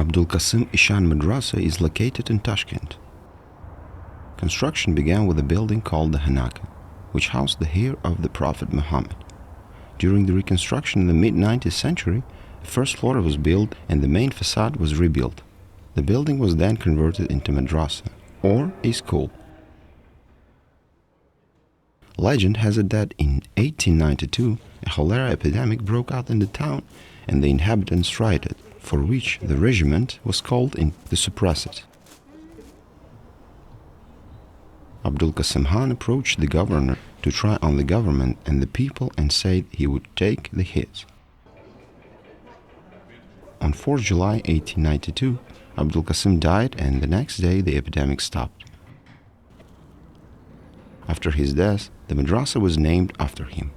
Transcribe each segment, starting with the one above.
Abdul Qasim Ishan Madrasa is located in Tashkent. Construction began with a building called the Hanaka, which housed the hair of the Prophet Muhammad. During the reconstruction in the mid-19th century, the first floor was built and the main facade was rebuilt. The building was then converted into madrasa, or a school. Legend has it that in 1892, a cholera epidemic broke out in the town and the inhabitants rioted, for which the regiment was called in to suppress it. Abdul Qasim Khan approached the governor to try on the government and the people and said he would take the hit. On 4 July 1892, Abdul Qasim died and the next day the epidemic stopped. After his death, the madrasa was named after him.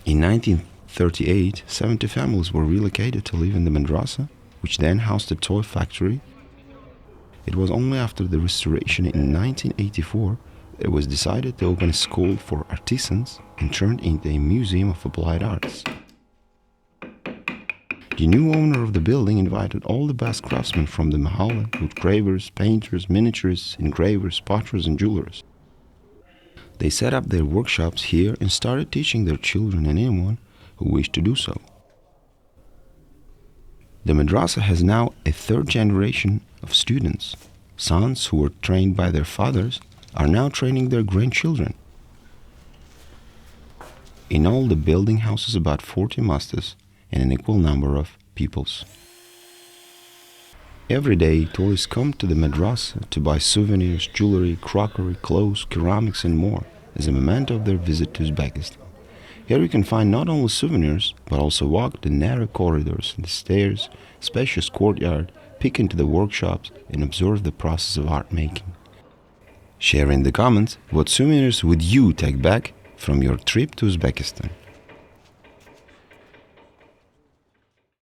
In 1938, 70 families were relocated to live in the madrasa, which then housed a toy factory. It was only after the restoration in 1984 that it was decided to open a school for artisans and turned into a museum of applied arts. The new owner of the building invited all the best craftsmen from the Mahalla, woodgravers, painters, miniaturists, engravers, potters, and jewelers. They set up their workshops here and started teaching their children and anyone who wished to do so. The madrasa has now a third generation of students. Sons who were trained by their fathers are now training their grandchildren. In all, the building houses about 40 mastas and an equal number of pupils. Every day, tourists come to the madrasa to buy souvenirs, jewelry, crockery, clothes, ceramics, and more as a memento of their visit to Uzbekistan. Here you can find not only souvenirs, but also walk the narrow corridors, the stairs, spacious courtyard, peek into the workshops, and observe the process of art making. Share in the comments what souvenirs would you take back from your trip to Uzbekistan.